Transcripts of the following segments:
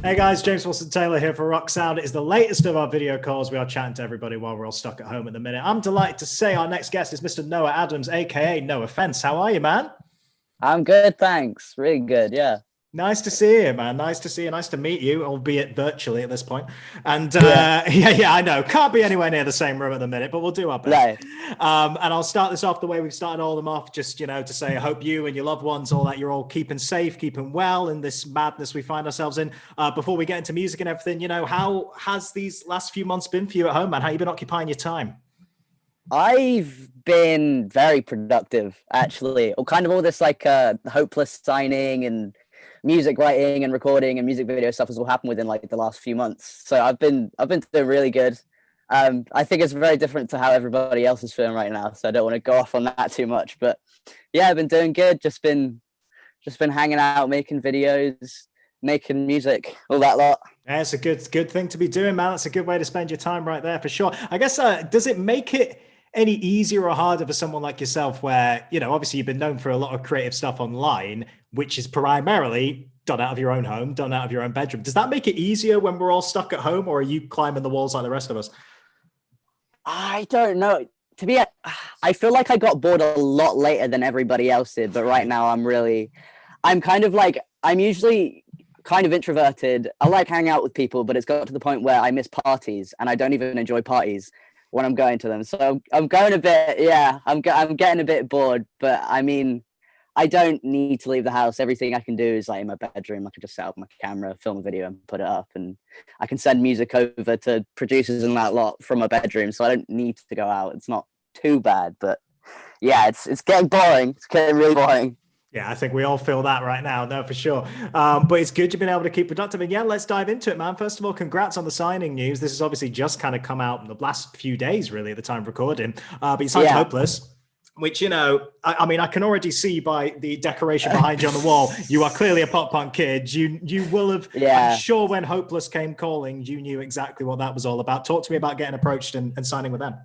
Hey guys, James Wilson Taylor here for Rock Sound. It is the latest of our video calls. We are chatting to everybody while we're all stuck at home at the minute. I'm delighted to say our next guest is Mr. Noah Adams, aka NOAHFINCE. How are you, man? I'm good, thanks. Really good, yeah. Nice to see you, man. Nice to see you. Nice to meet you, albeit virtually at this point. And Yeah. yeah, I know. Can't be anywhere near the same room at the minute, but we'll do our best. No. And I'll start this off the way we've started all of them off, just, to say, I hope you and your loved ones, all that, you're all keeping safe, keeping well in this madness we find ourselves in. Before we get into music and everything, how has these last few months been for you at home, man? How you been occupying your time? I've been very productive, actually. Or kind of all this hopeless signing and music writing and recording and music video stuff has all happened within like the last few months. So I've been doing really good. I think it's very different to how everybody else is feeling right now. So I don't want to go off on that too much. But yeah, I've been doing good. Just been hanging out, making videos, making music, all that lot. Yeah, it's a good thing to be doing, man. That's a good way to spend your time right there for sure. I guess, does it make it any easier or harder for someone like yourself where, obviously you've been known for a lot of creative stuff online, which is primarily done out of your own home, done out of your own bedroom. Does that make it easier when we're all stuck at home, or are you climbing the walls like the rest of us? I don't know. I feel like I got bored a lot later than everybody else did, but right now I'm usually kind of introverted. I like hanging out with people, but it's got to the point where I miss parties and I don't even enjoy parties when I'm going to them. So I'm going a bit, I'm getting a bit bored, but I mean, I don't need to leave the house. Everything I can do is like in my bedroom. I can just set up my camera, film a video and put it up, and I can send music over to producers and that lot from my bedroom. So I don't need to go out. It's not too bad, but yeah, it's getting boring. It's getting really boring. Yeah, I think we all feel that right now. No, for sure. But it's good you've been able to keep productive. And yeah, let's dive into it, man. First of all, congrats on the signing news. This has obviously just kind of come out in the last few days, really, at the time of recording. But you signed Hopeless, which, I mean, I can already see by the decoration behind you on the wall, you are clearly a pop punk kid. You will have, I'm sure when Hopeless came calling, you knew exactly what that was all about. Talk to me about getting approached and signing with them.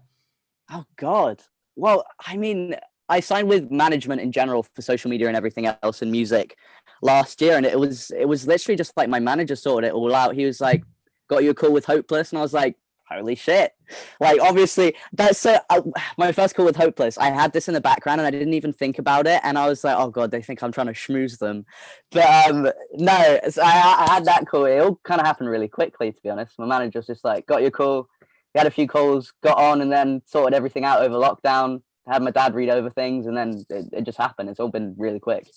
Oh, God. Well, I mean, I signed with management in general for social media and everything else in music last year. And it was literally just like my manager sorted it all out. He was like, got you a call with Hopeless. And I was like, holy shit. Like, obviously, that's my first call with Hopeless. I had this in the background and I didn't even think about it. And I was like, oh God, they think I'm trying to schmooze them. But no, so I had that call. It all kind of happened really quickly, to be honest. My manager was just like, got your call. We had a few calls, got on, and then sorted everything out over lockdown. Had my dad read over things, and then it just happened. It's all been really quick.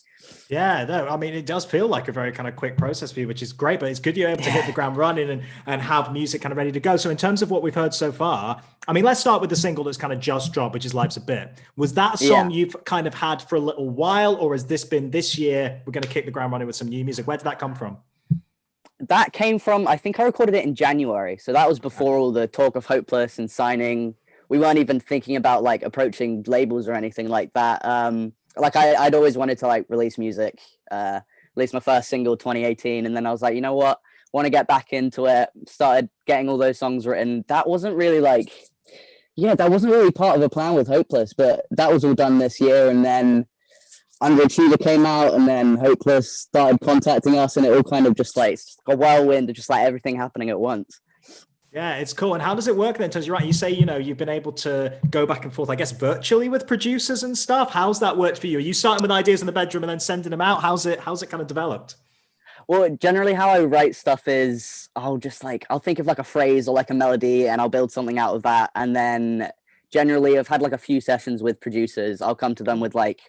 Yeah, no, I mean, it does feel like a very kind of quick process for you, which is great, but it's good you're able to hit the ground running and have music kind of ready to go. So in terms of what we've heard so far, I mean, let's start with the single that's kind of just dropped, which is Life's a Bit. Was that a song you've kind of had for a little while, or has this been this year, we're going to kick the ground running with some new music? Where did that come from? That came from, I think I recorded it in January. So that was before all the talk of Hopeless and signing. We weren't even thinking about like approaching labels or anything like that. I'd always wanted to like release music, release my first single 2018. And then I was like, you know what? Want to get back into it. Started getting all those songs written. That wasn't really part of the plan with Hopeless, but that was all done this year. And then Underachiever came out, and then Hopeless started contacting us, and it all kind of just like a whirlwind of just like everything happening at once. Yeah, it's cool. And how does it work then? Because you're right, you say, you've been able to go back and forth, I guess, virtually with producers and stuff. How's that worked for you? Are you starting with ideas in the bedroom and then sending them out? How's it kind of developed? Well, generally how I write stuff is I'll think of like a phrase or like a melody and I'll build something out of that. And then generally I've had like a few sessions with producers. I'll come to them with like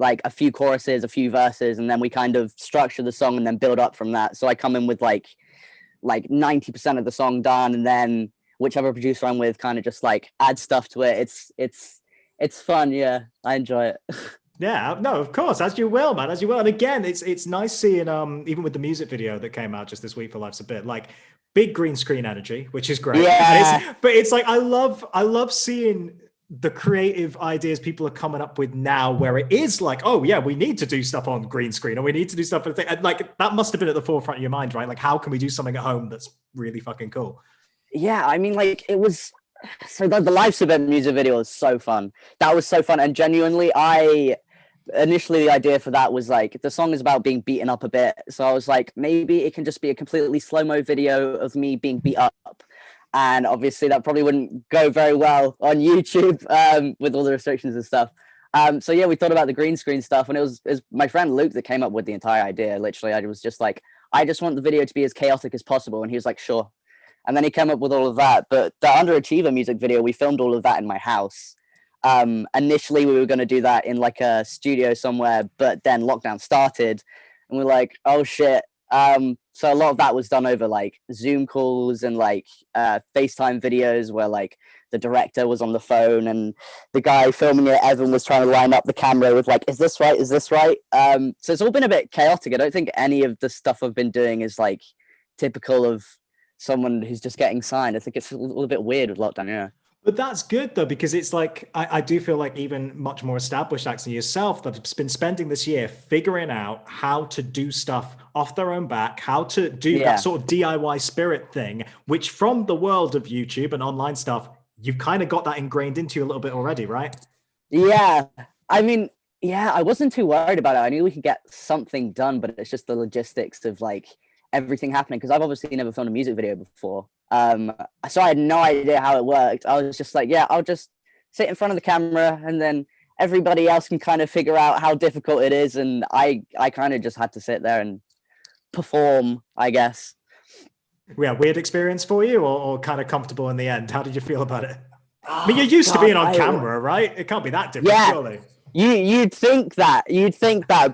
a few choruses, a few verses, and then we kind of structure the song and then build up from that. So I come in with like 90% of the song done, and then whichever producer I'm with kind of just like add stuff to it. It's fun. Yeah, I enjoy it. Yeah, no, of course, as you will, man, as you will. And again, it's nice seeing even with the music video that came out just this week for Life's a Bit, like big green screen energy, which is great. Yeah. But it's like I love seeing the creative ideas people are coming up with now, where it is like, oh yeah, we need to do stuff on green screen, or we need to do stuff and like that must have been at the forefront of your mind, right? Like, how can we do something at home that's really fucking cool? Yeah, I mean, like it was so the Life's a Bit music video was so fun. That was so fun, and genuinely, initially the idea for that was like the song is about being beaten up a bit. So I was like, maybe it can just be a completely slow-mo video of me being beat up. And obviously that probably wouldn't go very well on YouTube with all the restrictions and stuff. So yeah, we thought about the green screen stuff, and it was my friend Luke that came up with the entire idea. Literally, I was just like, I just want the video to be as chaotic as possible. And he was like, sure. And then he came up with all of that. But the Underachiever music video, we filmed all of that in my house. Initially, we were going to do that in like a studio somewhere, but then lockdown started and we're like, oh shit. So a lot of that was done over like Zoom calls and like FaceTime videos where like the director was on the phone and the guy filming it, Evan, was trying to line up the camera with like, is this right? Is this right? So it's all been a bit chaotic. I don't think any of the stuff I've been doing is like typical of someone who's just getting signed. I think it's a little bit weird with lockdown, yeah. But that's good though, because it's like I do feel like even much more established acts than yourself that have been spending this year figuring out how to do stuff off their own back, how to do that sort of DIY spirit thing, which from the world of YouTube and online stuff, you've kind of got that ingrained into you a little bit already, right? Yeah. I mean, yeah, I wasn't too worried about it. I knew we could get something done, but it's just the logistics of like everything happening, because I've obviously never filmed a music video before. So I had no idea how it worked. I was just like, yeah, I'll just sit in front of the camera and then everybody else can kind of figure out how difficult it is. And I kind of just had to sit there and perform, I guess. Yeah, weird experience for you, or kind of comfortable in the end? How did you feel about it? I mean, you're used to being on camera, right? It can't be that different, surely. You'd think that,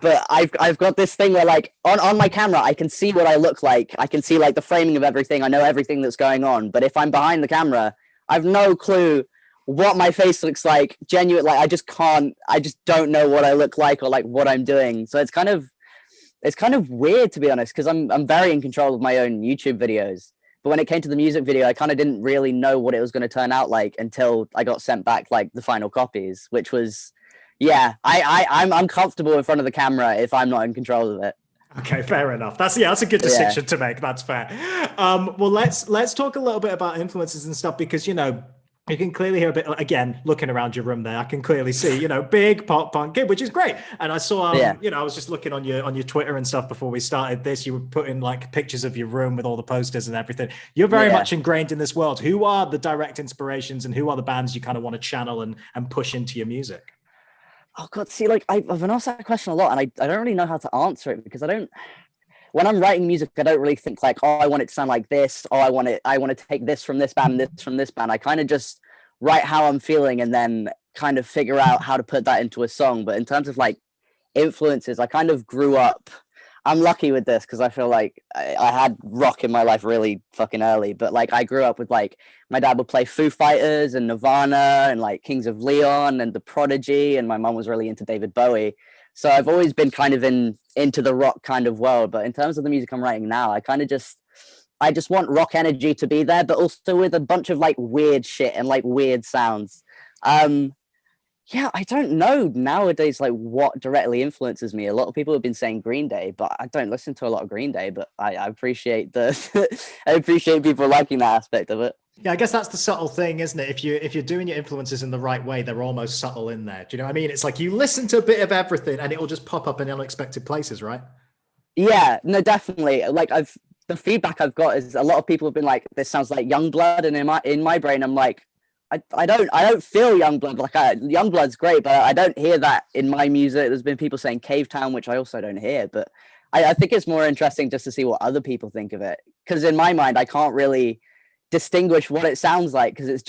but I've got this thing where like on my camera, I can see what I look like. I can see like the framing of everything. I know everything that's going on. But if I'm behind the camera, I've no clue what my face looks like. Genuine, like I just don't know what I look like or like what I'm doing. So it's kind of weird, to be honest, because I'm very in control of my own YouTube videos. But when it came to the music video, I kind of didn't really know what it was going to turn out like until I got sent back like the final copies, which was, yeah, I'm comfortable in front of the camera if I'm not in control of it. Okay, fair enough. That's a good distinction to make. That's fair. Well, let's talk a little bit about influences and stuff, because you know, you can clearly hear a bit, again, looking around your room there, I can clearly see, you know, big pop punk kid, which is great. And I saw, you know, I was just looking on your Twitter and stuff before we started this. You were putting like pictures of your room with all the posters and everything. You're very much ingrained in this world. Who are the direct inspirations and who are the bands you kind of want to channel and push into your music? Oh God, see, like I've been asked that question a lot, and I don't really know how to answer it, because when I'm writing music, I don't really think like, oh, I want it to sound like this, or I want to take this from this band, this from this band. I kind of just write how I'm feeling and then kind of figure out how to put that into a song. But in terms of like influences, I kind of grew up. I'm lucky with this because I feel like I had rock in my life really fucking early. But like I grew up with like my dad would play Foo Fighters and Nirvana and like Kings of Leon and The Prodigy, and my mom was really into David Bowie. So I've always been kind of into the rock kind of world. But in terms of the music I'm writing now, I just want rock energy to be there, but also with a bunch of like weird shit and like weird sounds. Yeah, I don't know nowadays like what directly influences me. A lot of people have been saying Green Day, but I don't listen to a lot of Green Day, but I appreciate I appreciate people liking that aspect of it. Yeah, I guess that's the subtle thing, isn't it? If you're doing your influences in the right way, they're almost subtle in there. Do you know what I mean? It's like you listen to a bit of everything and it will just pop up in unexpected places, right? Yeah, no, definitely. Like the feedback I've got is a lot of people have been like, this sounds like Youngblood, and in my brain I'm like, I don't feel Youngblood. Like Youngblood's great, but I don't hear that in my music. There's been people saying Cave Town, which I also don't hear, but I think it's more interesting just to see what other people think of it. Because in my mind, I can't really distinguish what it sounds like, because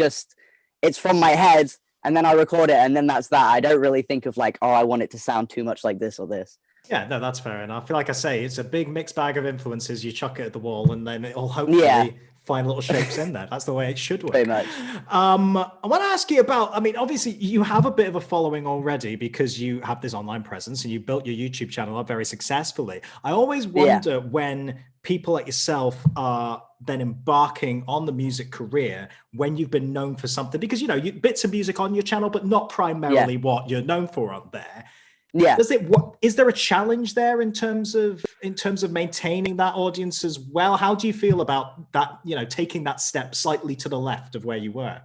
it's from my head and then I record it and then that's that. I don't really think of like, oh, I want it to sound too much like this or this. Yeah, no, that's fair enough. Like I say, it's a big mixed bag of influences. You chuck it at the wall and then it'll hopefully find little shapes in there. That's the way it should work. Pretty much. I want to ask you about, I mean, obviously you have a bit of a following already because you have this online presence and you built your YouTube channel up very successfully. I always wonder when people like yourself are then embarking on the music career when you've been known for something, because, you know, bits of music on your channel, but not primarily what you're known for on there. Yeah. Is there a challenge there in terms of maintaining that audience as well? How do you feel about that, you know, taking that step slightly to the left of where you were?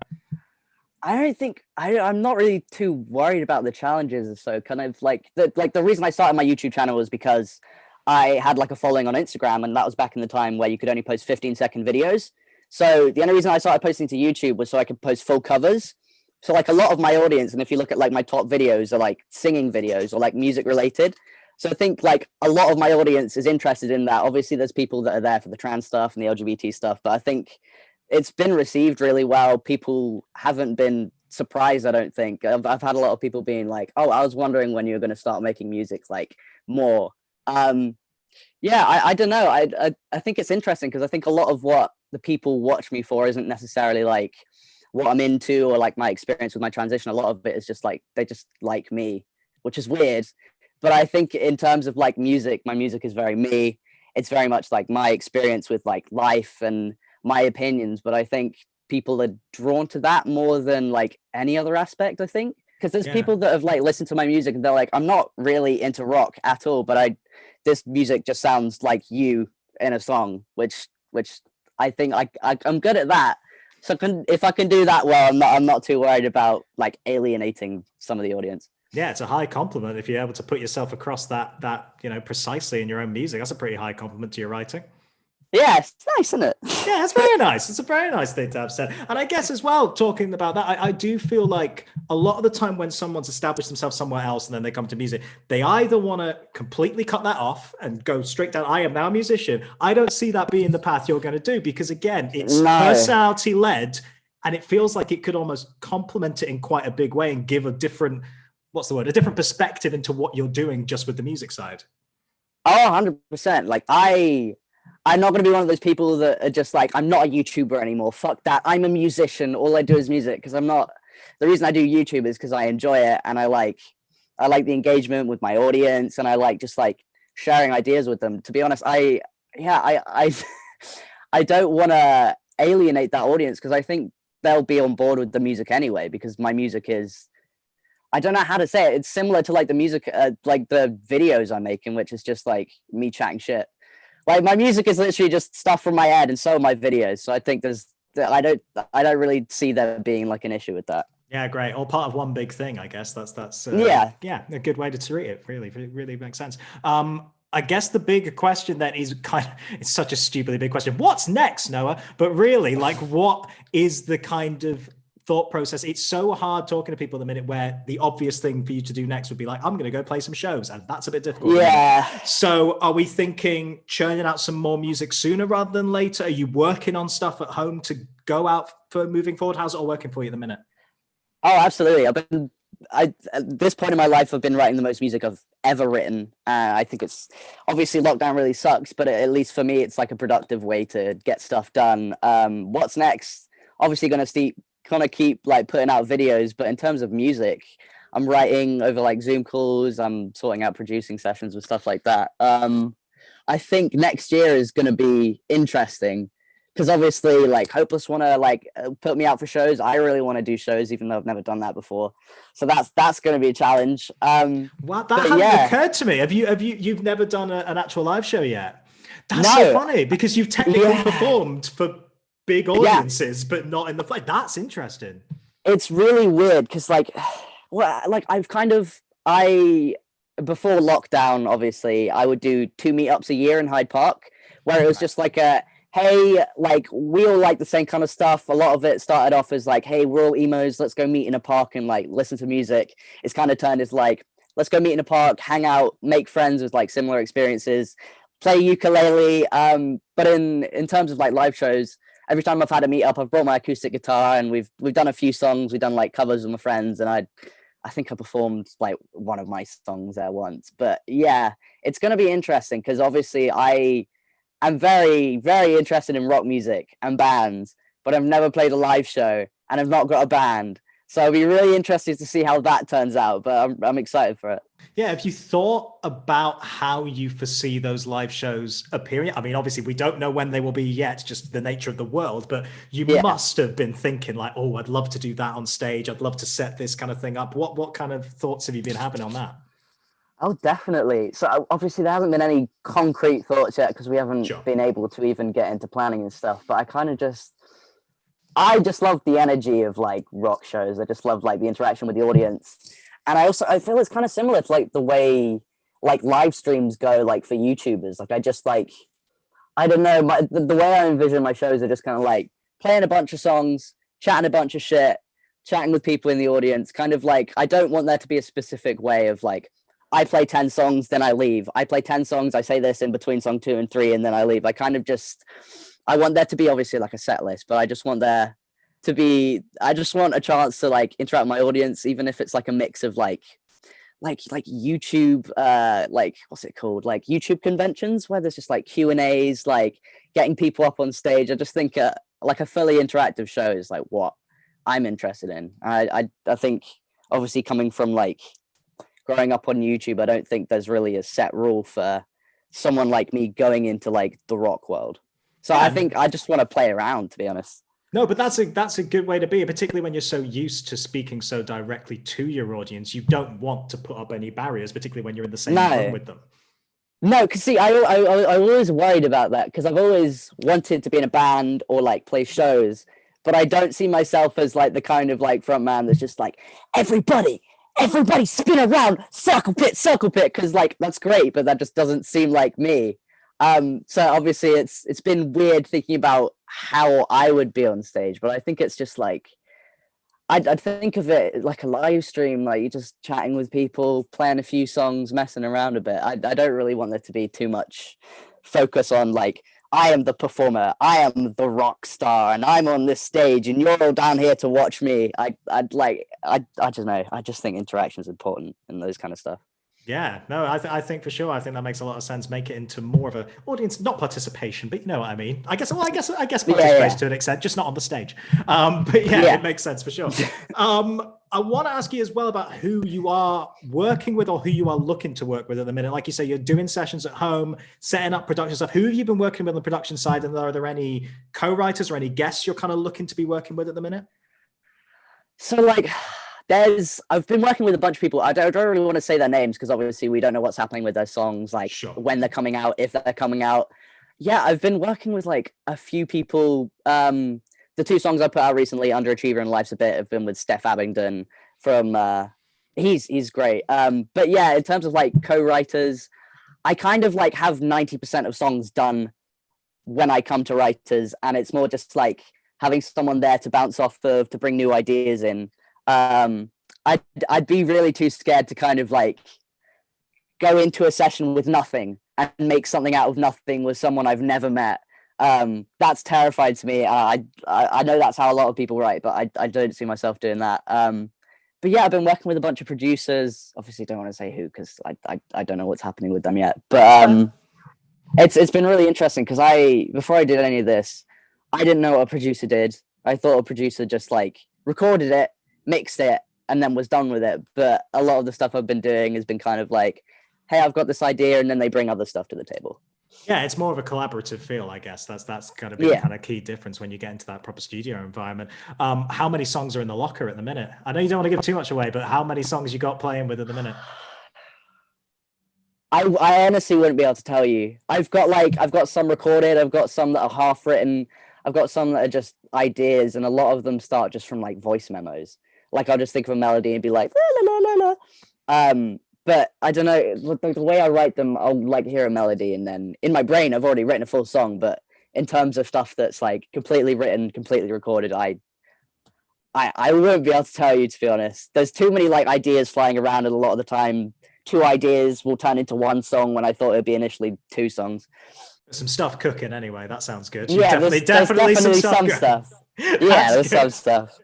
I don't think I'm not really too worried about the challenges. So kind of like the reason I started my YouTube channel was because I had like a following on Instagram, and that was back in the time where you could only post 15-second videos. So the only reason I started posting to YouTube was so I could post full covers. So like a lot of my audience, and if you look at like my top videos, are like singing videos or like music related. So I think like a lot of my audience is interested in that. Obviously, there's people that are there for the trans stuff and the LGBT stuff, but I think it's been received really well. People haven't been surprised, I don't think. I've had a lot of people being like, "Oh, I was wondering when you were going to start making music like more." Um, yeah, I don't know. I think it's interesting because I think a lot of what the people watch me for isn't necessarily like what I'm into or like my experience with my transition. A lot of it is just like they just like me, which is weird. But I think in terms of like music, my music is very me. It's very much like my experience with like life and my opinions. But I think people are drawn to that more than like any other aspect, I think. Because there's Yeah. people that have like listened to my music and they're like, I'm not really into rock at all, but this music just sounds like you in a song, which I think I'm good at that. So if I can do that well, I'm not too worried about like alienating some of the audience. Yeah, it's a high compliment if you're able to put yourself across that precisely in your own music. That's a pretty high compliment to your writing. Yeah, it's nice, isn't it? Yeah, it's very nice. It's a very nice thing to have said. And I guess as well, talking about that, I do feel like a lot of the time when someone's established themselves somewhere else and then they come to music, they either want to completely cut that off and go straight down, I am now a musician. I don't see that being the path you're going to do because, again, it's No. personality led and it feels like it could almost complement it in quite a big way and give a different, what's the word, a different perspective into what you're doing just with the music side. Oh, 100%. Like I'm not going to be one of those people that are just like, I'm not a YouTuber anymore. Fuck that. I'm a musician. All I do is music because I'm not. The reason I do YouTube is because I enjoy it and I like the engagement with my audience and I like just like sharing ideas with them. To be honest, I I don't want to alienate that audience because I think they'll be on board with the music anyway because my music is. I don't know how to say it. It's similar to like the music, like the videos I make, in which is just like me chatting shit. Like my music is literally just stuff from my head, and so are my videos. So I think I don't really see there being like an issue with that. Yeah, great. All part of one big thing, I guess. That's Yeah. yeah, a good way to treat it. Really, really makes sense. I guess the big question then is it's such a stupidly big question. What's next, Noah? But really, like, what is the kind of thought process? It's so hard talking to people at the minute where the obvious thing for you to do next would be like, I'm going to go play some shows, and that's a bit difficult. Yeah. So are we thinking churning out some more music sooner rather than later? Are you working on stuff at home to go out for moving forward? How's it all working for you at the minute? Oh, absolutely. At this point in my life, I've been writing the most music I've ever written. I think it's obviously lockdown really sucks, but at least for me, it's like a productive way to get stuff done. What's next? Obviously, gonna keep like putting out videos, but in terms of music, I'm writing over like Zoom calls. I'm sorting out producing sessions and stuff like that. I think next year is gonna be interesting because obviously like Hopeless want to like put me out for shows. I really want to do shows even though I've never done that before, so that's going to be a challenge. Wow, that hadn't occurred to me. You've never done an actual live show yet? That's so funny because you've technically performed for big audiences but not in the play. That's interesting. It's really weird because like I before lockdown, obviously I would do 2 meetups a year in Hyde Park where it was just like a hey, like we all like the same kind of stuff. A lot of it started off as like, hey, we're all emos, let's go meet in a park and like listen to music. It's kind of turned as like, let's go meet in a park, hang out, make friends with like similar experiences, play ukulele. But in terms of like live shows, every time I've had a meetup, I've brought my acoustic guitar and we've done a few songs, we've done like covers with my friends, and I think I performed like one of my songs there once. But yeah, it's gonna be interesting because obviously I'm very, very interested in rock music and bands, but I've never played a live show and I've not got a band. So it'll be really interesting to see how that turns out, but I'm excited for it. Yeah, have you thought about how you foresee those live shows appearing? I mean, obviously, we don't know when they will be yet, just the nature of the world, but you must have been thinking like, oh, I'd love to do that on stage. I'd love to set this kind of thing up. What kind of thoughts have you been having on that? Oh, definitely. So obviously there hasn't been any concrete thoughts yet because we haven't been able to even get into planning and stuff. But I kind of just, I just love the energy of like rock shows. I just love like the interaction with the audience. And I feel it's kind of similar to like the way like live streams go like for YouTubers. Like I just like I don't know, the way I envision my shows are just kind of like playing a bunch of songs, chatting a bunch of shit, chatting with people in the audience. Kind of like I don't want there to be a specific way of like I play 10 songs, then I leave. I play 10 songs, I say this in between song 2 and 3, and then I leave. I kind of just I want there to be obviously like a set list, but I just want there to be I just want a chance to like interact with my audience, even if it's like a mix of like YouTube like what's it called, like YouTube conventions where there's just like Q&As, like getting people up on stage. I just think like a fully interactive show is like what I'm interested in. I think obviously coming from like growing up on YouTube, I don't think there's really a set rule for someone like me going into like the rock world. So I Yeah. think I just want to play around, to be honest. No, but that's a good way to be, particularly when you're so used to speaking so directly to your audience. You don't want to put up any barriers, particularly when you're in the same room No, with them. no, because see, I always worried about that because I've always wanted to be in a band or like play shows, but I don't see myself as like the kind of like front man that's just like everybody, everybody spin around, circle pit, because like that's great, but that just doesn't seem like me. So obviously it's been weird thinking about how I would be on stage, but I think it's just like I'd think of it like a live stream, like you're just chatting with people, playing a few songs, messing around a bit. I don't really want there to be too much focus on like I am the performer, I am the rock star, and I'm on this stage, and you're all down here to watch me. I don't know. I just think interaction is important and those kind of stuff. Yeah, no, I think for sure. I think that makes a lot of sense. Make it into more of a audience, not participation, but you know what I mean. I guess, well, I guess participation Yeah, to an extent, just not on the stage. But yeah, yeah. it makes sense for sure. I want to ask you as well about who you are working with or who you are looking to work with at the minute. Like you say, you're doing sessions at home, setting up production stuff. Who have you been working with on the production side? And are there any co-writers or any guests you're kind of looking to be working with at the minute? So like I've been working with a bunch of people. I don't really want to say their names because obviously we don't know what's happening with their songs, like Sure. when they're coming out, if they're coming out. Yeah, I've been working with like a few people. The two songs I put out recently, Underachiever and Life's a Bit, have been with Steph Abingdon from he's great. But yeah, in terms of like co-writers, I kind of like have 90% of songs done when I come to writers, and it's more just like having someone there to bounce off of, to bring new ideas in. um I'd be really too scared to kind of like go into a session with nothing and make something out of nothing with someone I've never met. That's terrified to me. I know that's how a lot of people write, but I don't see myself doing that. But yeah, I've been working with a bunch of producers. Obviously don't want to say who because I don't know what's happening with them yet, but it's been really interesting because before I did any of this, I didn't know what a producer did. I thought a producer just like recorded it, mixed it, and then was done with it. But a lot of the stuff I've been doing has been kind of like, hey, I've got this idea, and then they bring other stuff to the table. Yeah, it's more of a collaborative feel, I guess. That's got to be the Yeah. kind of key difference when you get into that proper studio environment. How many songs are in the locker at the minute? I know you don't want to give too much away, but how many songs you got playing with at the minute? I honestly wouldn't be able to tell you. I've got some recorded, I've got some that are half written, I've got some that are just ideas, and a lot of them start just from like voice memos. Like I'll just think of a melody and be like la la la la la. But I don't know, the way I write them, I'll like hear a melody and then in my brain I've already written a full song. But in terms of stuff that's like completely written, completely recorded, I wouldn't be able to tell you, to be honest. There's too many like ideas flying around, and a lot of the time two ideas will turn into one song when I thought it'd be initially two songs. There's some stuff cooking anyway. That sounds good. Yeah, Definitely, there's definitely some some stuff. Yeah, there's some stuff.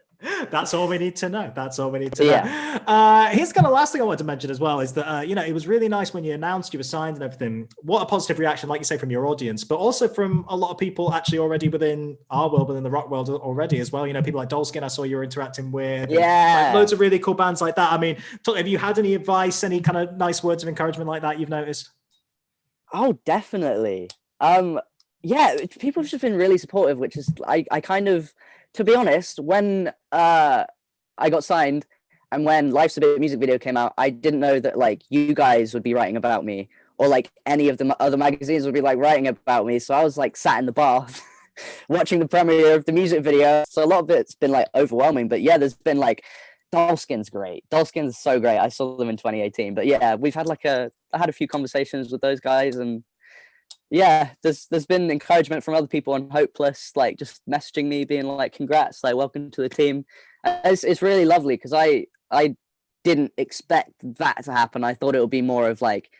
That's all we need to know. That's all we need to Yeah. know. Here's kind of last thing I wanted to mention as well is that, it was really nice when you announced you were signed and everything. What a positive reaction, like you say, from your audience, but also from a lot of people actually already within our world, within the rock world already as well. People like Dolskin, I saw you were interacting with. Yeah. Like loads of really cool bands like that. I mean, have you had any advice, any kind of nice words of encouragement like that you've noticed? Oh, definitely. Yeah, people have just been really supportive, which is I kind of, to be honest, when I got signed and when Life's a Bit music video came out, I didn't know that like you guys would be writing about me or like any of the other magazines would be like writing about me. So I was like sat in the bath watching the premiere of the music video. So a lot of it's been like overwhelming, but yeah, there's been like Dolskin's great. Dolskin's so great. I saw them in 2018, but yeah, we've had I had a few conversations with those guys, and yeah, there's been encouragement from other people on Hopeless, like just messaging me, being like, "Congrats, like welcome to the team." It's really lovely because I didn't expect that to happen. I thought it would be more of like,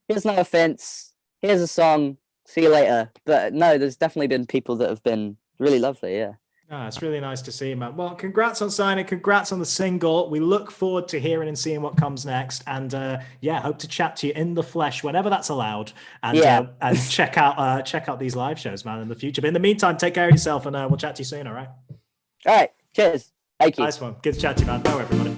"Here's No Offense, here's a song, see you later." But no, there's definitely been people that have been really lovely. Yeah. Ah, it's really nice to see, man. Well, congrats on signing, congrats on the single. We look forward to hearing and seeing what comes next. And yeah, hope to chat to you in the flesh whenever that's allowed. And and check out these live shows, man, in the future. But in the meantime, take care of yourself, and we'll chat to you soon. All right. All right. Cheers. Thank you. Nice one. Good to chat to you, man. Bye, everybody.